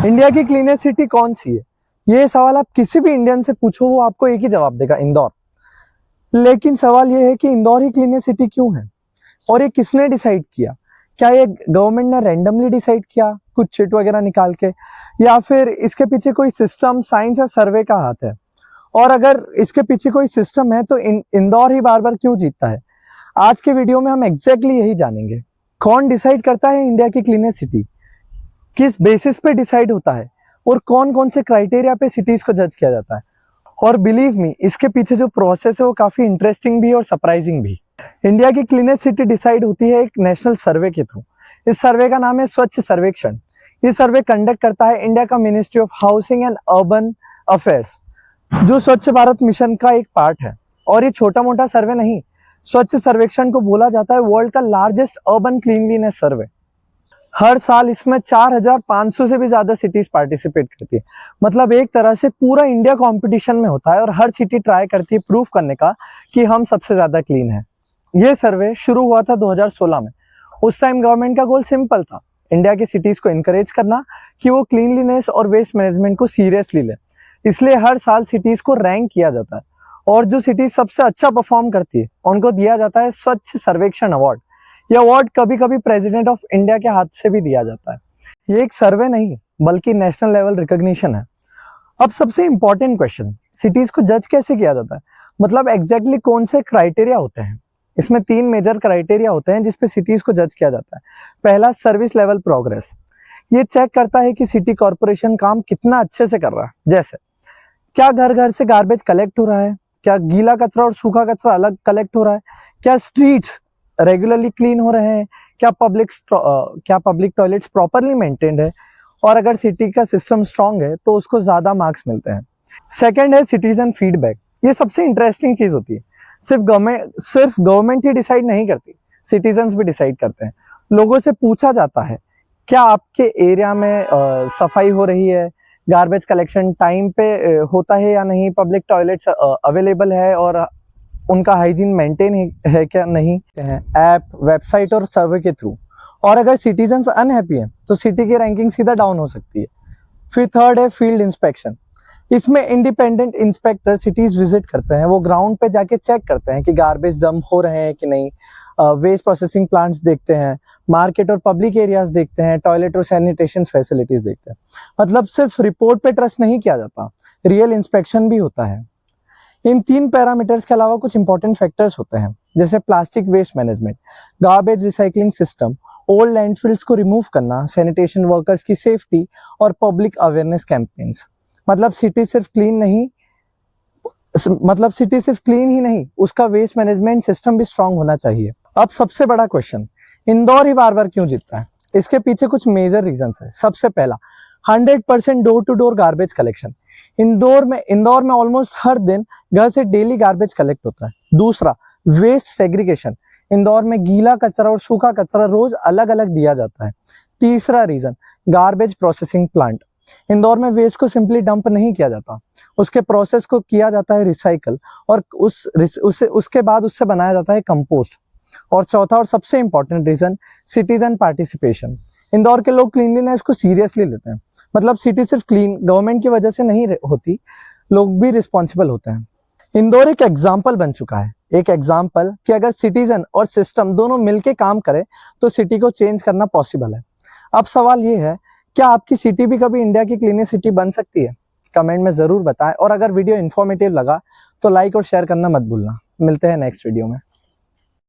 India की cleanest city कौन सी है? ये सवाल आप किसी भी इंडियन से पूछो, वो आपको एक ही जवाब देगा, इंदौर। लेकिन सवाल ये है कि इंदौर ही क्लीनेस्ट सिटी क्यों है और ये किसने डिसाइड किया? क्या ये गवर्नमेंट ने रैंडमली डिसाइड किया कुछ चिट वगैरह निकाल के, या फिर इसके पीछे कोई सिस्टम, साइंस या सर्वे का हाथ है? और अगर इसके पीछे कोई सिस्टम है तो इंदौर ही बार बार क्यों जीतता है? आज के वीडियो में हम एग्जैक्टली यही जानेंगे। कौन डिसाइड करता है इंडिया की क्लीनेस्ट सिटी, किस बेसिस पे डिसाइड होता है, और कौन कौन से क्राइटेरिया पे सिटीज को जज किया जाता है। और बिलीव मी, इसके पीछे जो प्रोसेस है वो काफी इंटरेस्टिंग भी और सरप्राइजिंग भी। इंडिया की क्लीनेस्ट सिटी डिसाइड होती है एक नेशनल सर्वे के थ्रू। इस सर्वे का नाम है स्वच्छ सर्वेक्षण। ये सर्वे कंडक्ट करता है इंडिया का ministry of housing and urban affairs, जो स्वच्छ भारत मिशन का एक पार्ट है। और ये छोटा मोटा सर्वे नहीं, स्वच्छ सर्वेक्षण को बोला जाता है वर्ल्ड का लार्जेस्ट अर्बन क्लीनलीनेस सर्वे। हर साल इसमें 4500 से भी ज्यादा सिटीज पार्टिसिपेट करती है। मतलब एक तरह से पूरा इंडिया कंपटीशन में होता है और हर सिटी ट्राई करती है प्रूफ करने का कि हम सबसे ज्यादा क्लीन है। ये सर्वे शुरू हुआ था 2016 में। उस टाइम गवर्नमेंट का गोल सिंपल था, इंडिया की सिटीज को इनकरेज करना कि वो क्लीनलीनेस और वेस्ट मैनेजमेंट को सीरियसली ले। इसलिए हर साल सिटीज को रैंक किया जाता है और जो सिटीज सबसे अच्छा परफॉर्म करती है उनको दिया जाता है स्वच्छ सर्वेक्षण अवार्ड। यह अवार्ड कभी कभी प्रेसिडेंट ऑफ इंडिया के हाथ से भी दिया जाता है। ये एक सर्वे नहीं बल्कि नेशनल लेवल रिकॉग्निशन है। अब सबसे इंपॉर्टेंट क्वेश्चन, सिटीज को जज कैसे किया जाता है? मतलब एग्जैक्टली कौन से क्राइटेरिया होते हैं? इसमें 3 मेजर क्राइटेरिया होते हैं जिसपे सिटीज को जज किया जाता है। पहला, सर्विस लेवल प्रोग्रेस। ये चेक करता है कि सिटी कॉर्पोरेशन काम कितना अच्छे से कर रहा है। जैसे क्या घर घर से गार्बेज कलेक्ट हो रहा है, क्या गीला कचरा और सूखा कचरा अलग कलेक्ट हो रहा है, क्या स्ट्रीट्स रेगुलरली क्लीन हो रहे हैं, क्या पब्लिक टॉयलेट्स प्रॉपरली मेंटेन्ड है। और अगर सिटी का सिस्टम स्ट्रांग है तो उसको ज्यादा मार्क्स मिलते हैं। सेकंड है सिटीजन फीडबैक। ये सबसे इंटरेस्टिंग चीज होती है। सिर्फ गवर्नमेंट ही डिसाइड नहीं करती, सिटीजन्स भी डिसाइड करते हैं। लोगों से पूछा जाता है क्या आपके एरिया में सफाई हो रही है, गार्बेज कलेक्शन टाइम पे होता है या नहीं, पब्लिक टॉयलेट्स अवेलेबल है और उनका हाइजीन मेंटेन है क्या नहीं है, ऐप, वेबसाइट और सर्वे के थ्रू। और अगर सिटीजन्स अनहैप्पी हैं तो सिटी की रैंकिंग सीधा डाउन हो सकती है। फिर थर्ड है फील्ड इंस्पेक्शन। इसमें इंडिपेंडेंट इंस्पेक्टर सिटीज विजिट करते हैं। वो ग्राउंड पे जाके चेक करते हैं कि गार्बेज डंप हो रहे हैं कि नहीं, वेस्ट प्रोसेसिंग प्लांट्स देखते हैं, मार्केट और पब्लिक एरियाज देखते हैं, टॉयलेट और सैनिटेशन फैसिलिटीज देखते हैं। मतलब सिर्फ रिपोर्ट पे ट्रस्ट नहीं किया जाता, रियल इंस्पेक्शन भी होता है। इन 3 पैरामीटर्स के अलावा कुछ इंपॉर्टेंट फैक्टर्स होते हैं, जैसे plastic waste management, garbage recycling system, old landfills को रिमूव करना, सैनिटेशन वर्कर्स की सेफ्टी और पब्लिक अवेयरनेस कैंपेन्स। मतलब सिटी सिर्फ क्लीन ही नहीं, उसका वेस्ट मैनेजमेंट सिस्टम भी स्ट्रांग होना चाहिए। अब सबसे बड़ा क्वेश्चन, इंदौर ही बार बार क्यों जीतता है? इसके पीछे कुछ मेजर रीजंस है। सबसे पहला, 100% door to door garbage collection. Indore में ऑलमोस्ट हर दिन घर से डेली गार्बेज कलेक्ट होता है। दूसरा, वेस्ट सेग्रीगेशन। इंदौर में गीला कचरा और सूखा कचरा रोज अलग अलग दिया जाता है। तीसरा reason, garbage processing plant. Indore में वेस्ट को सिंपली डंप नहीं किया जाता, उसके प्रोसेस को किया जाता है रिसाइकल और उसके बाद उससे बनाया जाता है कंपोस्ट। और चौथा और सबसे important reason, citizen participation. Indore के लोग क्लीनलीनेस को सीरियसली लेते हैं। मतलब सिटी सिर्फ क्लीन गवर्नमेंट की वजह से नहीं होती, लोग भी रिस्पॉन्सिबल होते हैं। इंदौर एक एग्जाम्पल बन चुका है, एक एग्जाम्पल कि अगर सिटीजन और सिस्टम दोनों मिलके काम करे तो सिटी को चेंज करना पॉसिबल है। अब सवाल ये है, क्या आपकी सिटी भी कभी इंडिया की क्लीनेस्ट सिटी बन सकती है? कमेंट में जरूर बताएं। और अगर वीडियो इन्फॉर्मेटिव लगा तो लाइक और शेयर करना मत भूलना। मिलते हैं नेक्स्ट वीडियो में।